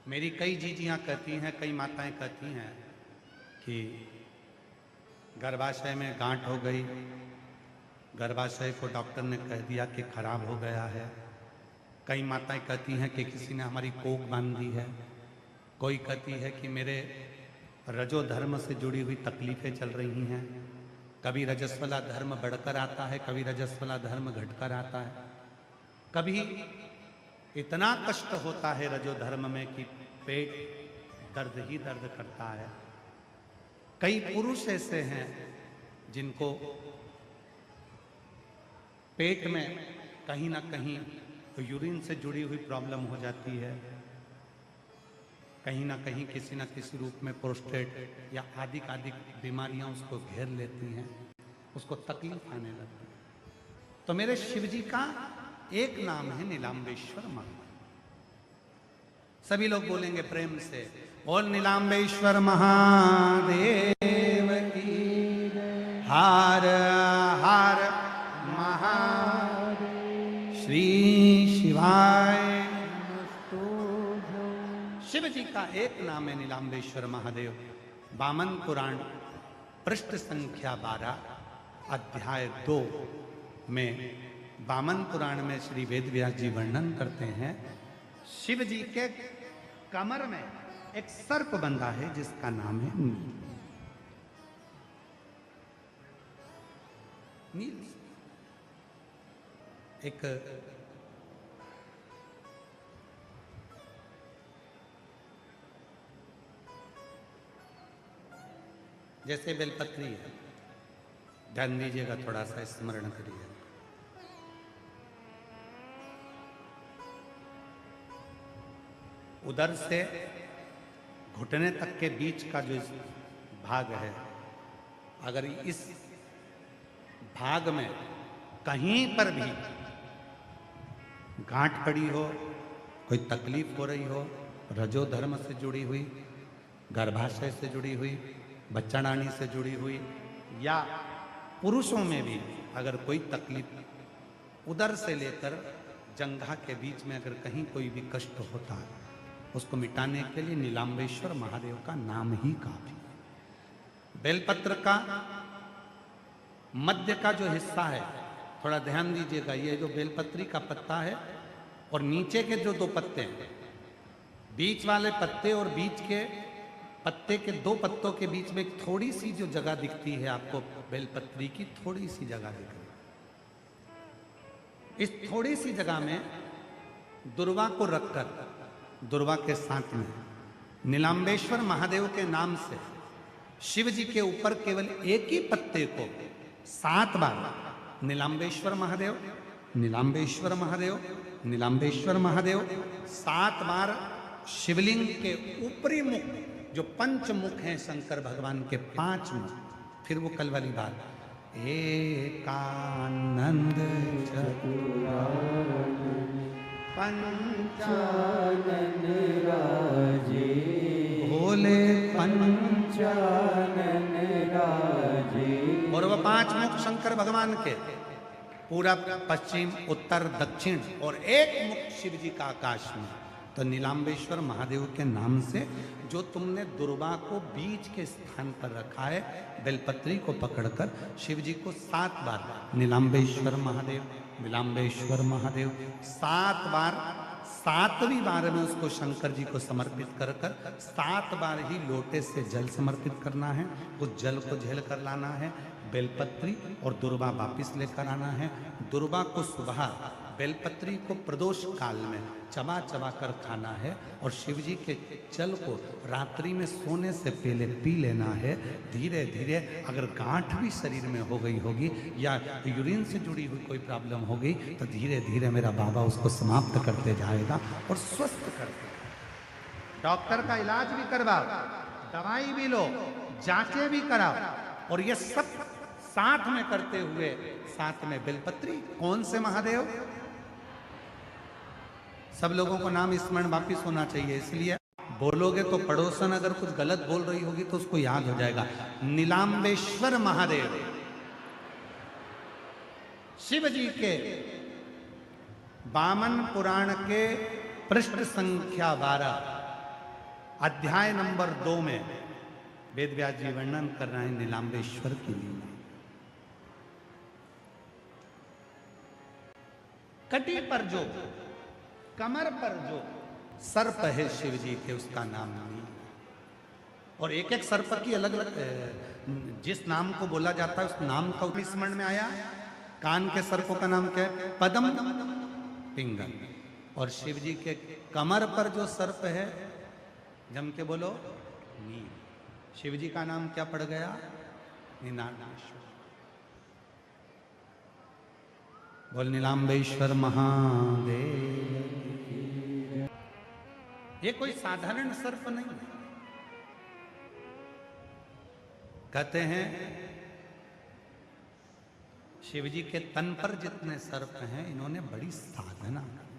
मेरी कई जीजियाँ कहती हैं, कई माताएं कहती हैं कि गर्भाशय में गांठ हो गई, गर्भाशय को डॉक्टर ने कह दिया कि खराब हो गया है। कई माताएं कहती हैं कि किसी ने हमारी कोख बांध दी है। कोई कहती है कि मेरे रजो धर्म से जुड़ी हुई तकलीफें चल रही हैं। कभी रजस्वला धर्म बढ़कर आता है, कभी रजस्वला धर्म घटकर आता है। कभी इतना कष्ट होता है रजो धर्म में कि पेट दर्द ही दर्द करता है। कई पुरुष ऐसे हैं जिनको पेट में कहीं ना कहीं यूरिन से जुड़ी हुई प्रॉब्लम हो जाती है, कहीं ना कहीं किसी न किसी रूप में प्रोस्टेट या आदि बीमारियां उसको घेर लेती हैं, उसको तकलीफ आने लगती है। तो मेरे शिव जी का एक नाम है नीलांबेश्वर महादेव। सभी लोग बोलेंगे प्रेम से, बोल नीलांबेश्वर महादेव की, हर हर महादेव, श्री शिवाय। शिव जी का एक नाम है नीलांबेश्वर महादेव। वामन पुराण पृष्ठ संख्या 12 अध्याय 2 में वामन पुराण में श्री वेदव्यास जी वर्णन करते हैं, शिव जी के कमर में एक सर्प बंधा है जिसका नाम है नील। एक जैसे बेलपत्री है, ध्यान दीजिएगा, थोड़ा सा स्मरण करिए। उधर से घुटने तक के बीच का जो भाग है, अगर इस भाग में कहीं पर भी गांठ पड़ी हो, कोई तकलीफ हो रही हो, रजो धर्म से जुड़ी हुई, गर्भाशय से जुड़ी हुई, बच्चाडानी से जुड़ी हुई, या पुरुषों में भी अगर कोई तकलीफ उधर से लेकर जंघा के बीच में अगर कहीं कोई भी कष्ट होता है, उसको मिटाने के लिए नीलांबेश्वर महादेव का नाम ही काफी है। बेलपत्र का मध्य का जो हिस्सा है, थोड़ा ध्यान दीजिएगा, ये जो बेलपत्री का पत्ता है और नीचे के जो 2 पत्ते हैं, बीच वाले पत्ते और बीच के पत्ते के 2 पत्तों के बीच में थोड़ी सी जो जगह दिखती है आपको, बेलपत्री की थोड़ी सी जगह दिख रही है। इस थोड़ी सी जगह में दुर्वा को रखकर, दुर्वा के साथ में नीलांबेश्वर महादेव के नाम से शिव जी के ऊपर केवल एक ही पत्ते को 7 बार नीलांबेश्वर महादेव, नीलांबेश्वर महादेव, नीलांबेश्वर महादेव 7 बार शिवलिंग के ऊपरी मुख, जो पंचमुख हैं शंकर भगवान के 5 मुख, फिर वो कल वाली बात, एकानंद चतुरानन पंचानन राजे, भोले पंचानन राजे। और वह 5 मुख शंकर भगवान के, पूरब, पश्चिम, उत्तर, दक्षिण, और एक मुख शिव जी का आकाश में। तो नीलांबेश्वर महादेव के नाम से जो तुमने दुर्वा को बीच के स्थान पर रखा है, बेलपत्री को पकड़कर शिव जी को 7 बार नीलांबेश्वर महादेव, नीलांबेश्वर महादेव 7 बार, 7वीं बार में उसको शंकर जी को समर्पित कर 7 बार ही लोटे से जल समर्पित करना है। उस जल को झेल कर लाना है, बेलपत्री और दुर्वा वापिस लेकर आना है। दुर्वा को सुबह, बेलपत्री को प्रदोष काल में चबा चबा कर खाना है, और शिव जी के जल को रात्रि में सोने से पहले पी लेना है। धीरे धीरे अगर गांठ भी शरीर में हो गई होगी या यूरिन से जुड़ी हुई कोई प्रॉब्लम हो गई, तो धीरे धीरे मेरा बाबा उसको समाप्त करते जाएगा और स्वस्थ करते। डॉक्टर का इलाज भी करवाओ, दवाई भी लो, जांचें भी कराओ, और ये सब साथ में करते हुए साथ में बेलपत्री। कौन से महादेव? सब लोगों को नाम स्मरण वापिस होना चाहिए, इसलिए बोलोगे तो पड़ोसन अगर कुछ गलत बोल रही होगी तो उसको याद हो जाएगा। नीलांबेश्वर महादेव शिव जी के वामन पुराण के पृष्ठ संख्या 12 अध्याय नंबर 2 में वेद व्यास जी वर्णन कर रहे हैं नीलांबेश्वर की लीला। कटी पर जो, कमर पर जो सर्प है शिव जी के, उसका नाम नील। और एक एक सर्प की अलग अलग, जिस नाम को बोला जाता है उस नाम का स्मरण में आया। कान के सर्पों का नाम क्या है? पद्म, पिंगल। और शिव जी के कमर पर जो सर्प है, जम के बोलो, नील। शिव जी का नाम क्या पड़ गया? नीलांबेश्वर। बोल नीलांबेश्वर महादेव। ये कोई साधारण सर्प नहीं है। कहते हैं शिव जी के तन पर जितने सर्प हैं, इन्होंने बड़ी साधना की।